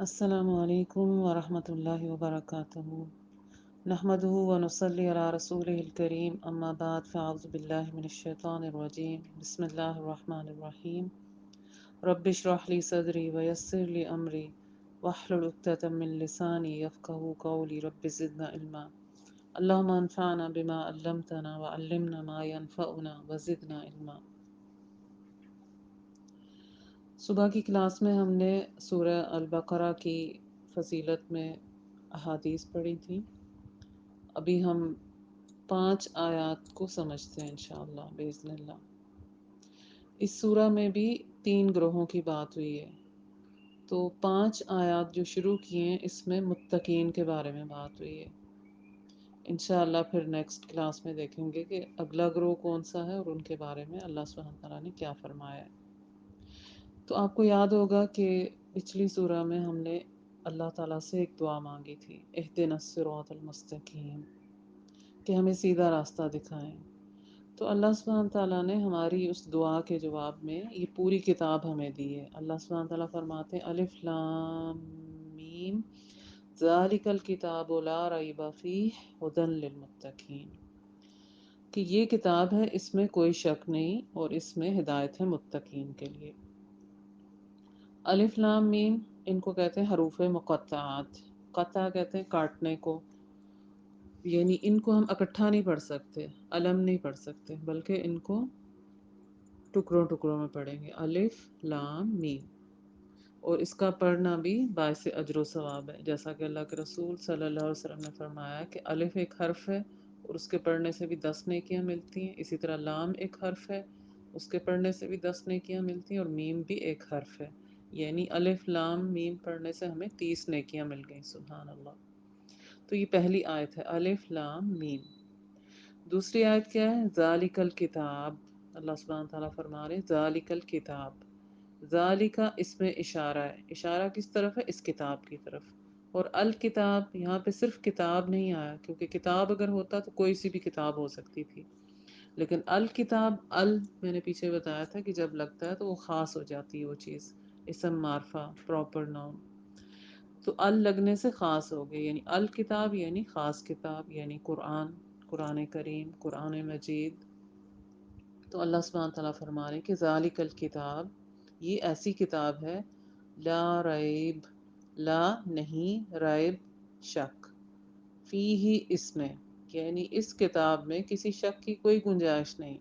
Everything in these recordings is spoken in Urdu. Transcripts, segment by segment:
السلام علیکم ورحمۃ اللہ وبرکاتہ نحمده ونصلي على رسوله الكريم اما بعد فاعوذ باللہ من الشیطان الرجیم بسم اللہ الرحمن الرحیم رب اشرح لي صدری ويسر لي امری واحلل عقدۃ من لسانی یفقهوا قولی رب زدنا علما اللهم انفعنا بما علمتنا وعلمنا ما ينفعنا وزدنا علما۔ صبح کی کلاس میں ہم نے سورہ البقرہ کی فضیلت میں احادیث پڑھی تھی۔ ابھی ہم 5 آیات کو سمجھتے ہیں انشاءاللہ باذن اللہ۔ اس سورہ میں بھی 3 گروہوں کی بات ہوئی ہے، تو 5 آیات جو شروع کیے ہیں اس میں متقین کے بارے میں بات ہوئی ہے۔ انشاءاللہ پھر نیکسٹ کلاس میں دیکھیں گے کہ اگلا گروہ کون سا ہے اور ان کے بارے میں اللہ سبحانہ وتعالیٰ نے کیا فرمایا ہے۔ تو آپ کو یاد ہوگا کہ پچھلی سورہ میں ہم نے اللہ تعالیٰ سے ایک دعا مانگی تھی، اہدنا الصراط المستقیم، کہ ہمیں سیدھا راستہ دکھائیں۔ تو اللہ سبحانہ تعالیٰ نے ہماری اس دعا کے جواب میں یہ پوری کتاب ہمیں دی ہے۔ اللہ سبحانہ تعالیٰ فرماتے ہیں الف لام میم ذالک الکتاب لا ریب فیہ ھدی للمتقین، کہ یہ کتاب ہے، اس میں کوئی شک نہیں اور اس میں ہدایت ہے متقین کے لیے۔ الف لام میم ان کو کہتے ہیں حروف مقطعات، قطع کہتے ہیں کاٹنے کو، یعنی ان کو ہم اکٹھا نہیں پڑھ سکتے، علم نہیں پڑھ سکتے، بلکہ ان کو ٹکڑوں ٹکڑوں میں پڑھیں گے، الف لام میم۔ اور اس کا پڑھنا بھی باعث اجر و ثواب ہے، جیسا کہ اللہ کے رسول صلی اللہ علیہ وسلم نے فرمایا کہ الف ایک حرف ہے اور اس کے پڑھنے سے بھی 10 نیکیاں ملتی ہیں، اسی طرح لام ایک حرف ہے، اس کے پڑھنے سے بھی 10 نیکیاں ملتی ہیں، اور میم بھی ایک حرف ہے، یعنی الف لام میم پڑھنے سے ہمیں 30 نیکیاں مل گئیں، سبحان اللہ۔ تو یہ پہلی آیت ہے الف لام میم۔ دوسری آیت کیا ہے؟ ذالک الکتاب، اللہ سبحانہ تعالیٰ فرما رہے ہیں ذالک الکتاب، ذالک اس میں اشارہ ہے، اشارہ کس طرف ہے؟ اس کتاب کی طرف۔ اور الکتاب یہاں پہ صرف کتاب نہیں آیا، کیونکہ کتاب اگر ہوتا تو کوئی سی بھی کتاب ہو سکتی تھی، لیکن الکتاب، میں نے پیچھے بتایا تھا کہ جب لگتا ہے تو وہ خاص ہو جاتی ہے وہ چیز، اسم معرفہ پراپر ناؤن، تو لگنے سے خاص ہو گئی، یعنی الکتاب یعنی خاص کتاب، یعنی قرآن، قرآن کریم، قرآن مجید۔ تو اللہ سبحانہ تعالیٰ فرما رہے ہیں کہ ذالک الکتاب، یہ ایسی کتاب ہے، لا ریب، لا نہیں، ریب شک، فی ہی اس میں، یعنی اس کتاب میں کسی شک کی کوئی گنجائش نہیں۔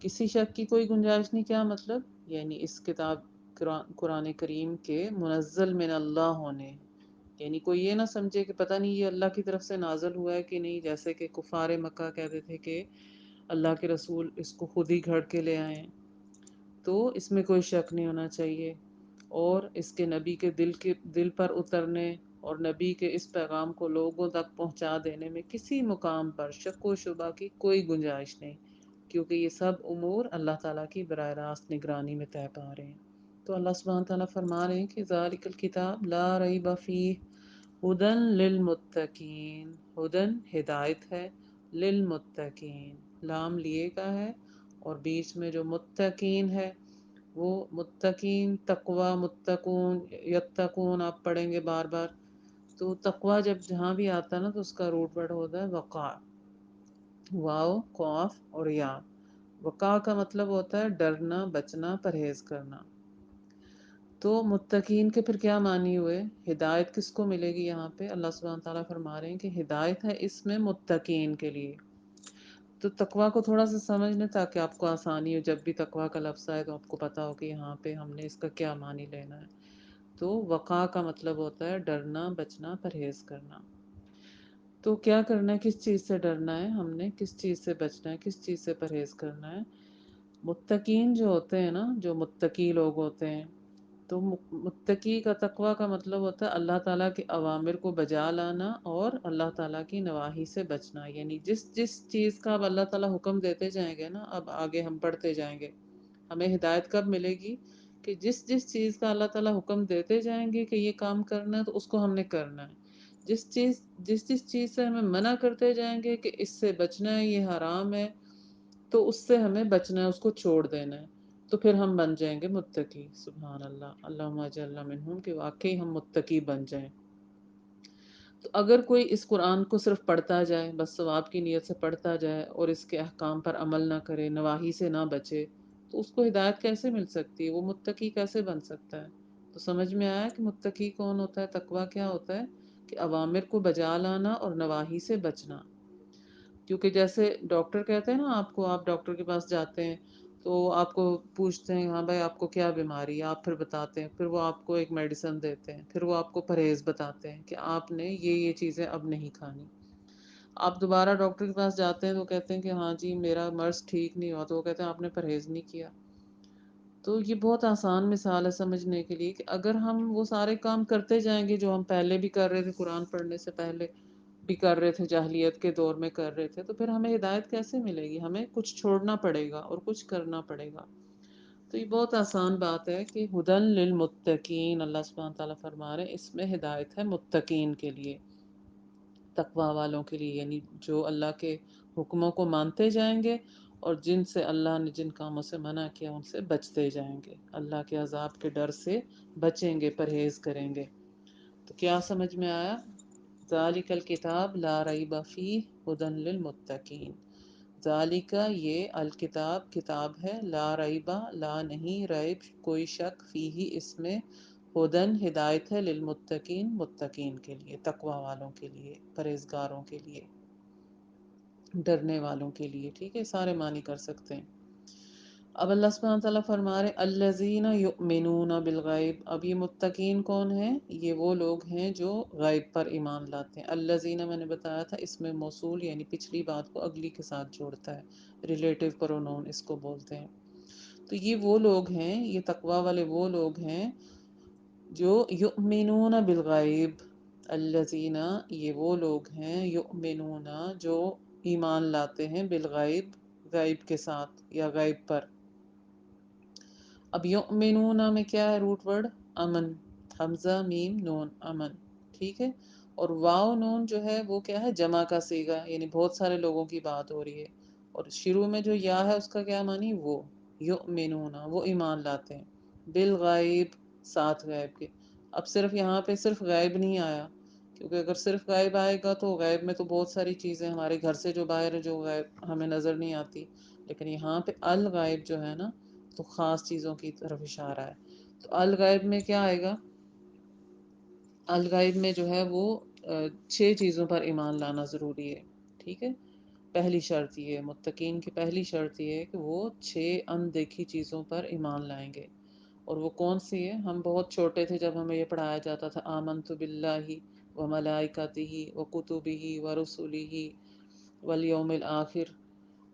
کسی شک کی کوئی گنجائش نہیں کیا مطلب؟ یعنی اس کتاب قرآن کریم کے منزل من اللہ ہونے، یعنی کوئی یہ نہ سمجھے کہ پتہ نہیں یہ اللہ کی طرف سے نازل ہوا ہے کہ نہیں، جیسے کہ کفار مکہ کہتے تھے کہ اللہ کے رسول اس کو خود ہی گھڑ کے لے آئے ہیں، تو اس میں کوئی شک نہیں ہونا چاہیے، اور اس کے نبی کے دل پر اترنے اور نبی کے اس پیغام کو لوگوں تک پہنچا دینے میں کسی مقام پر شک و شبہ کی کوئی گنجائش نہیں، کیونکہ یہ سب امور اللہ تعالیٰ کی براہ راست نگرانی میں طے پا رہے ہیں۔ تو اللہ سبحانہ تعالیٰ فرما رہے ہیں کہ ذالک الکتاب لا ریب فیہ ھدی للمتقین، ھدی ہدایت ہے، للمتقین لام لیے کا ہے، اور بیچ میں جو متقین ہے وہ متقین، تقوی، متقون، یتقون آپ پڑھیں گے بار بار، تو تقوی جب جہاں بھی آتا ہے نا تو اس کا روٹ ورڈ ہوتا ہے وقع، واو قاف اور یا۔ وقع کا مطلب ہوتا ہے ڈرنا، بچنا، پرہیز کرنا۔ تو متقین کے پھر کیا معنی ہوئے؟ ہدایت کس کو ملے گی یہاں پہ؟ اللہ سبحانہ تعالیٰ فرما رہے ہیں کہ ہدایت ہے اس میں متقین کے لیے۔ تو تقوی کو تھوڑا سا سمجھ لیں تاکہ آپ کو آسانی ہو، جب بھی تقوی کا لفظ آئے تو آپ کو پتہ ہو کہ یہاں پہ ہم نے اس کا کیا معنی لینا ہے۔ تو وقع کا مطلب ہوتا ہے ڈرنا، بچنا، پرہیز کرنا۔ تو کیا کرنا ہے؟ کس چیز سے ڈرنا ہے ہم نے، کس چیز سے بچنا ہے، کس چیز سے پرہیز کرنا ہے؟ متقین جو ہوتے ہیں نا، جو متقی لوگ ہوتے ہیں، تو متقی کا تقوی کا مطلب ہوتا ہے اللہ تعالیٰ کے اوامر کو بجا لانا اور اللہ تعالیٰ کی نواہی سے بچنا، یعنی جس جس چیز کا اب اللہ تعالیٰ حکم دیتے جائیں گے نا، اب آگے ہم پڑھتے جائیں گے، ہمیں ہدایت کب ملے گی؟ کہ جس جس چیز کا اللہ تعالیٰ حکم دیتے جائیں گے کہ یہ کام کرنا ہے تو اس کو ہم نے کرنا ہے، جس جس چیز سے ہمیں منع کرتے جائیں گے کہ اس سے بچنا ہے، یہ حرام ہے، تو اس سے ہمیں بچنا ہے، اس کو چھوڑ دینا ہے۔ تو پھر ہم بن جائیں گے متقی. سبحان اللہ، اللہم اجعلنا منہم، کہ واقعی ہم متقی بن جائیں. تو اگر کوئی اس قرآن کو صرف پڑھتا جائے، بس ثواب کی نیت سے پڑھتا جائے اور اس کے احکام پر عمل نہ کرے، نواحی سے نہ بچے، تو اس کو ہدایت کیسے مل سکتی ہے؟ وہ متقی کیسے بن سکتا ہے؟ تو سمجھ میں آیا کہ متقی کون ہوتا ہے، تقویٰ کیا ہوتا ہے؟ کہ اوامر کو بجا لانا اور نواحی سے بچنا. کیونکہ جیسے ڈاکٹر کہتے ہیں نا آپ کو، آپ ڈاکٹر کے پاس جاتے ہیں تو آپ کو پوچھتے ہیں ہاں بھائی آپ کو کیا بیماری ہے، آپ پھر بتاتے ہیں، پھر وہ آپ کو ایک میڈیسن دیتے ہیں، پھر وہ آپ کو پرہیز بتاتے ہیں کہ آپ نے یہ چیزیں اب نہیں کھانی. آپ دوبارہ ڈاکٹر کے پاس جاتے ہیں تو کہتے ہیں کہ ہاں جی میرا مرض ٹھیک نہیں ہوا، تو وہ کہتے ہیں آپ نے پرہیز نہیں کیا. تو یہ بہت آسان مثال ہے سمجھنے کے لیے کہ اگر ہم وہ سارے کام کرتے جائیں گے جو ہم پہلے بھی کر رہے تھے، قرآن پڑھنے سے پہلے بھی کر رہے تھے، جاہلیت کے دور میں کر رہے تھے، تو پھر ہمیں ہدایت کیسے ملے گی؟ ہمیں کچھ چھوڑنا پڑے گا اور کچھ کرنا پڑے گا. تو یہ بہت آسان بات ہے کہ ہدن للمتقین، اللہ سبحانہ تعالیٰ فرما رہے ہیں اس میں ہدایت ہے متقین کے لیے، تقوی والوں کے لیے، یعنی جو اللہ کے حکموں کو مانتے جائیں گے اور جن سے اللہ نے جن کاموں سے منع کیا ان سے بچتے جائیں گے، اللہ کے عذاب کے ڈر سے بچیں گے، پرہیز کریں گے. تو کیا سمجھ میں آیا؟ ذالک الکتاب لا ریب فیہ ھدی للمتقین. ذالک یہ الکتاب کتاب ہے، لا ریبہ لا نہیں، ریب کوئی شک، فیہ اس میں، ہدن ہدایت ہے، للمتقین متقین کے لیے، تقوی والوں کے لیے، پرہیزگاروں کے لیے، ڈرنے والوں کے لیے. ٹھیک ہے، سارے معنی کر سکتے ہیں. اب اللہ سبحانہ تعالیٰ فرما رہے الذین یؤمنون بالغیب. اب یہ متقین کون ہیں؟ یہ وہ لوگ ہیں جو غیب پر ایمان لاتے ہیں. الذین میں نے بتایا تھا اس میں موصول یعنی پچھلی بات کو اگلی کے ساتھ جوڑتا ہے، ریلیٹو پرونون اس کو بولتے ہیں. تو یہ وہ لوگ ہیں، یہ تقوی والے وہ لوگ ہیں جو یؤمنون بالغیب. الذین یہ وہ لوگ ہیں، یؤمنون جو ایمان لاتے ہیں، بالغیب غیب کے ساتھ یا غیب پر. اب یؤمنون میں کیا ہے روٹ ورڈ؟ امن، حمزہ میم نون، امن. ٹھیک ہے، اور واو نون جو ہے وہ کیا ہے؟ جمع کا صیغہ، یعنی بہت سارے لوگوں کی بات ہو رہی ہے. اور شروع میں جو یا ہے اس کا کیا معنی؟ وہ یؤمنون وہ ایمان لاتے ہیں، بالغیب ساتھ غیب کے. اب صرف یہاں پہ صرف غیب نہیں آیا، کیونکہ اگر صرف غیب آئے گا تو غیب میں تو بہت ساری چیزیں ہمارے گھر سے جو باہر ہے جو غیب ہمیں نظر نہیں آتی، لیکن یہاں پہ الغیب جو ہے نا تو خاص چیزوں کی طرف اشارہ ہے. تو الغیب میں کیا آئے گا؟ الغیب میں جو ہے وہ 6 چیزوں پر ایمان لانا ضروری ہے. ٹھیک ہے، پہلی شرط یہ ہے، متقین کی پہلی شرط یہ ہے کہ وہ 6 اندیکھی چیزوں پر ایمان لائیں گے. اور وہ کون سی ہے؟ ہم بہت چھوٹے تھے جب ہمیں یہ پڑھایا جاتا تھا، آمنت باللہ وملائکتہ وکتبہ ورسلہ والیوم الآخر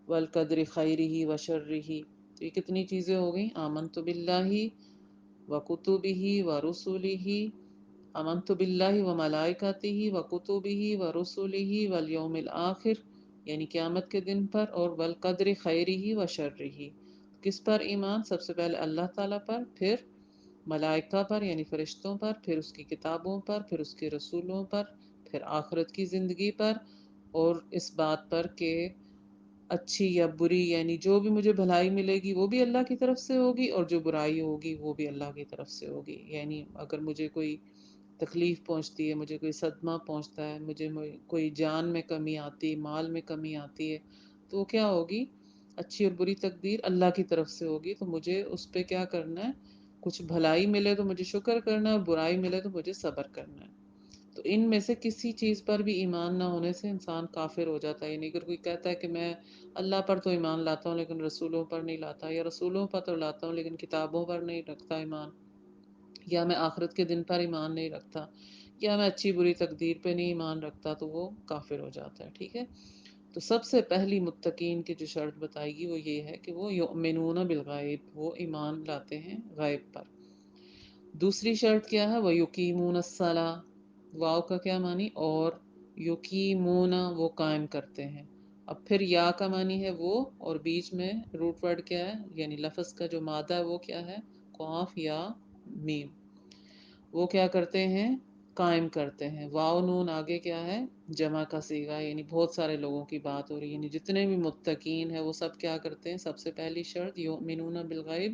والقدر خیرہ وشرہ. تو یہ کتنی چیزیں ہو گئیں؟ آمنت باللہ وکتبہ ورسلہ، آمنت باللہ وملائکتہ وکتبہ ورسلہ والیوم الآخر یعنی قیامت کے دن پر، اور والقدر خیرہ وشرہ. کس پر ایمان؟ سب سے پہلے اللہ تعالیٰ پر، پھر ملائکہ پر یعنی فرشتوں پر، پھر اس کی کتابوں پر، پھر اس کے رسولوں پر، پھر آخرت کی زندگی پر، اور اس بات پر کہ اچھی یا بری یعنی جو بھی مجھے بھلائی ملے گی وہ بھی اللہ کی طرف سے ہوگی، اور جو برائی ہوگی وہ بھی اللہ کی طرف سے ہوگی. یعنی اگر مجھے کوئی تکلیف پہنچتی ہے، مجھے کوئی صدمہ پہنچتا ہے، مجھے کوئی جان میں کمی آتی، مال میں کمی آتی ہے، تو کیا ہوگی؟ اچھی اور بری تقدیر اللہ کی طرف سے ہوگی. تو مجھے اس پہ کیا کرنا ہے؟ کچھ بھلائی ملے تو مجھے شکر کرنا ہے، اور برائی ملے تو مجھے صبر کرنا ہے. تو ان میں سے کسی چیز پر بھی ایمان نہ ہونے سے انسان کافر ہو جاتا ہے. یعنی اگر کوئی کہتا ہے کہ میں اللہ پر تو ایمان لاتا ہوں لیکن رسولوں پر نہیں لاتا، یا رسولوں پر تو لاتا ہوں لیکن کتابوں پر نہیں رکھتا ایمان، یا میں آخرت کے دن پر ایمان نہیں رکھتا، یا میں اچھی بری تقدیر پہ نہیں ایمان رکھتا، تو وہ کافر ہو جاتا ہے. ٹھیک ہے، تو سب سے پہلی متقین کی جو شرط بتائے گی وہ یہ ہے کہ وہ یؤمنون بالغیب، وہ ایمان لاتے ہیں غیب پر. دوسری شرط کیا ہے؟ وہ یقیمون الصلاۃ. واو کا کیا معنی؟ اور، یقیمون وہ قائم کرتے ہیں. اب پھر یا کا معنی ہے وہ، اور بیچ میں روٹ ورڈ کیا ہے؟ یعنی لفظ کا جو مادہ ہے وہ کیا ہے؟ قاف یا میم. وہ کیا کرتے ہیں؟ قائم کرتے ہیں. واو نون آگے کیا ہے؟ جمع کا صیغہ، یعنی بہت سارے لوگوں کی بات ہو رہی ہے. یعنی جتنے بھی متقین ہیں وہ سب کیا کرتے ہیں؟ سب سے پہلی شرط یؤمنون بالغیب،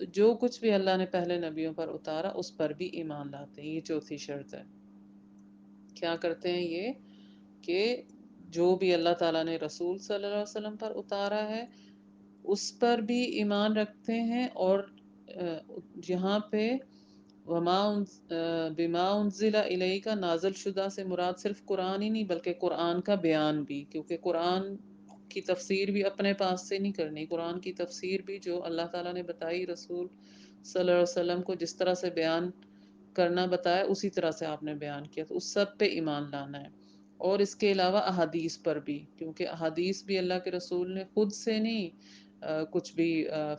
تو جو کچھ بھی اللہ نے پہلے نبیوں پر اتارا اس پر بھی ایمان لاتے ہیں. یہ چوتھی شرط ہے. کیا کرتے ہیں یہ کہ جو بھی اللہ تعالیٰ نے رسول صلی اللہ علیہ وسلم پر اتارا ہے اس پر بھی ایمان رکھتے ہیں. اور جہاں پہ وما بما انزل الیک کا نازل شدہ سے مراد صرف قرآن ہی نہیں بلکہ قرآن کا بیان بھی، کیونکہ قرآن کی تفسیر بھی اپنے پاس سے نہیں کرنی. قرآن کی تفسیر بھی جو اللہ تعالیٰ نے بتائی رسول صلی اللہ علیہ وسلم کو جس طرح سے بیان کرنا بتایا اسی طرح سے آپ نے بیان کیا، تو اس سب پہ ایمان لانا ہے. اور اس کے علاوہ احادیث پر بھی، کیونکہ احادیث بھی اللہ کے رسول نے خود سے نہیں کچھ بھی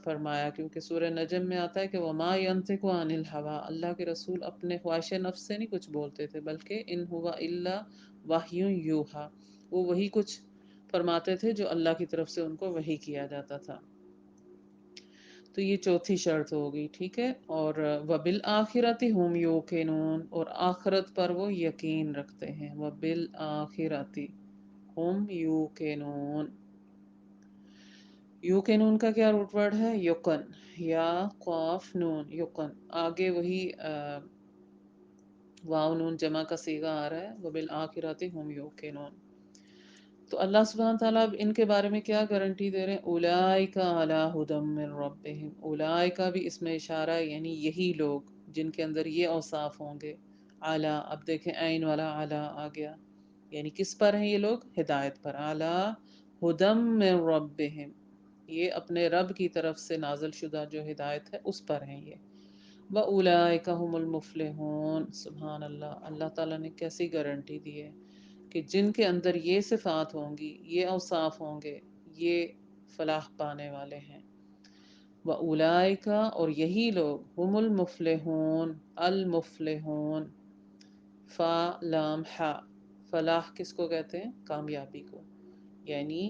فرمایا، کیونکہ سورہ نجم میں آتا ہے کہ وما ينطق عن الهوى، اللہ کے رسول اپنے خواہش نفس سے نہیں کچھ بولتے تھے بلکہ ان هو الا وحی یوحى، وہ وہی کچھ فرماتے تھے جو اللہ کی طرف سے ان کو وحی کیا جاتا تھا. تو یہ چوتھی شرط ہوگی. ٹھیک ہے. اور وبالآخرۃ ہم یوقنون، اور آخرت پر وہ یقین رکھتے ہیں. وبالآخرۃ ہم یوقنون. یوقنون کا کیا روٹ ورڈ ہے؟ یقن، یا قاف نون یقن. آگے وہی واو نون جمع کا صیغہ آ رہا ہے. وبالآخرۃ ہم یوقنون. تو اللہ سبحانہ تعالیٰ اب ان کے بارے میں کیا گارنٹی دے رہے ہیں؟ اولئک علی ھدی من ربہم. اولئک بھی اس میں اشارہ ہے، یعنی یہی لوگ جن کے اندر یہ اوصاف ہوں گے. اعلی، اب دیکھیں عین والا اعلی آ گیا، یعنی کس پر ہیں یہ لوگ؟ ہدایت پر. اعلی ھدی من ربہم، یہ اپنے رب کی طرف سے نازل شدہ جو ہدایت ہے اس پر ہیں یہ. وَأُولَئِكَ هُمُ الْمُفْلِحُونَ. سبحان اللہ، اللہ تعالیٰ نے کیسی گارنٹی دی ہے کہ جن کے اندر یہ صفات ہوں گی، یہ اوصاف ہوں گے، یہ فلاح پانے والے ہیں. وَأُولَئِكَ، اور یہی لوگ، ہم المفلحون، المفلحون، فا لام حا. فلاح کس کو کہتے ہیں؟ کامیابی کو. یعنی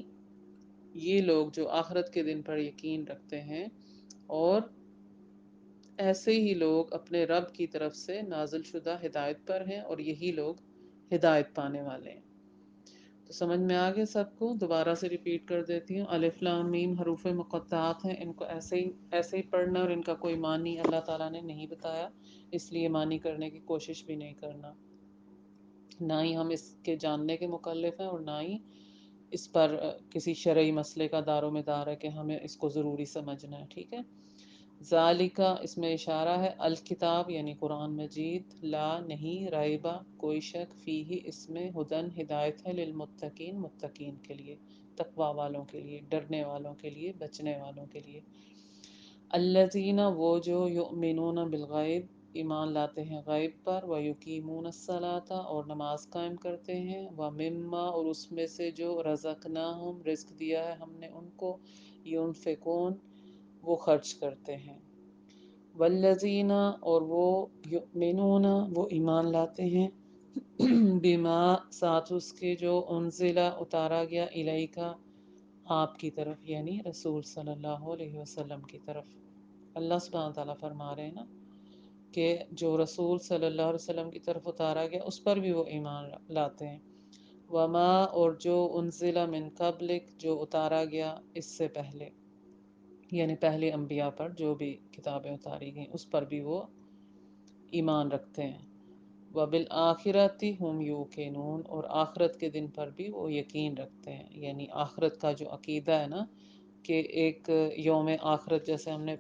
یہ لوگ جو آخرت کے دن پر یقین رکھتے ہیں اور ایسے ہی لوگ اپنے رب کی طرف سے نازل شدہ ہدایت پر ہیں، اور یہی لوگ ہدایت پانے والے ہیں. تو سمجھ میں آگے سب کو؟ دوبارہ سے ریپیٹ کر دیتی ہوں. الف لام میم حروف مقطعات ہیں، ان کو ایسے ہی پڑھنا، اور ان کا کوئی معنی اللہ تعالیٰ نے نہیں بتایا، اس لیے معنی کرنے کی کوشش بھی نہیں کرنا. نہ ہی ہم اس کے جاننے کے مکلف ہیں، اور نہ ہی اس پر کسی شرعی مسئلے کا دار و مدار ہے کہ ہمیں اس کو ضروری سمجھنا ہے. ٹھیک ہے. ذالکا، اس میں اشارہ ہے، الکتاب یعنی قرآن مجید، لا نہیں، ریبہ کوئی شک، فیہ اس میں، ہدن ہدایت ہے، للمتقین متقین کے لیے، تقوی والوں کے لیے، ڈرنے والوں کے لیے، بچنے والوں کے لیے. الذین، وہ جو، یؤمنون بالغیب ایمان لاتے ہیں غیب پر، ویقیمون الصلاۃ اور نماز قائم کرتے ہیں، ومما اور اس میں سے جو، رزقناہم رزق دیا ہے ہم نے ان کو، ينفقون وہ خرچ کرتے ہیں. والذین اور وہ، یؤمنون وہ ایمان لاتے ہیں، بما ساتھ اس کے جو، انزلہ اتارا گیا، الیکا آپ کی طرف، یعنی رسول صلی اللہ علیہ وسلم کی طرف. اللہ سبحانہ تعالیٰ فرما رہے ہیں نا کہ جو رسول صلی اللہ علیہ وسلم کی طرف اتارا گیا اس پر بھی وہ ایمان لاتے ہیں. وما اور جو، انزل من قبلک جو اتارا گیا اس سے پہلے، یعنی پہلے انبیاء پر جو بھی کتابیں اتاری گئیں اس پر بھی وہ ایمان رکھتے ہیں. وبالآخرۃ ہم یوقنون اور آخرت کے دن پر بھی وہ یقین رکھتے ہیں. یعنی آخرت کا جو عقیدہ ہے نا کہ ایک یوم آخرت، جیسے ہم نے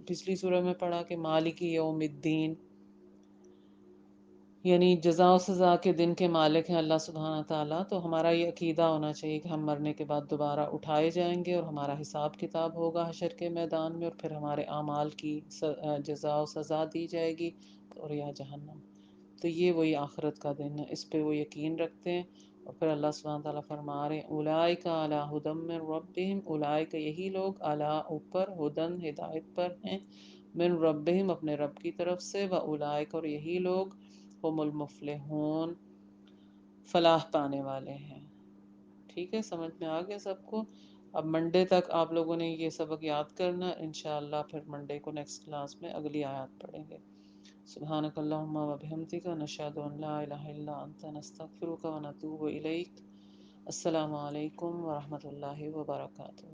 پچھلی سورہ میں پڑھا کہ مالک یوم الدین، یعنی جزا و سزا کے دن کے مالک ہیں اللہ سبحانہ تعالیٰ. تو ہمارا یہ عقیدہ ہونا چاہیے کہ ہم مرنے کے بعد دوبارہ اٹھائے جائیں گے اور ہمارا حساب کتاب ہوگا حشر کے میدان میں، اور پھر ہمارے اعمال کی جزا و سزا دی جائے گی، اور یا جہنم. تو یہ وہی آخرت کا دن ہے، اس پہ وہ یقین رکھتے ہیں. اور پھر اللہ سبحانہ تعالیٰ فرما رہے ہیں اولئک علی ھدی من ربہم، اولئک یہی لوگ، علی اوپر، ھدن ہدایت پر ہیں، من ربہم اپنے رب کی طرف سے، واولئک اور یہی لوگ، ہم المفلحون فلاح پانے والے ہیں. ٹھیک ہے. سمجھ میں آ گیا سب کو؟ اب منڈے تک آپ لوگوں نے یہ سبق یاد کرنا، انشاءاللہ پھر منڈے کو نیکسٹ کلاس میں اگلی آیات پڑھیں گے. سبحانک اللہم و بحمدک، نشہد ان لا الہ الا انت، نستغفرک و نتوب الیک. السلام علیکم ورحمۃ اللہ وبرکاتہ.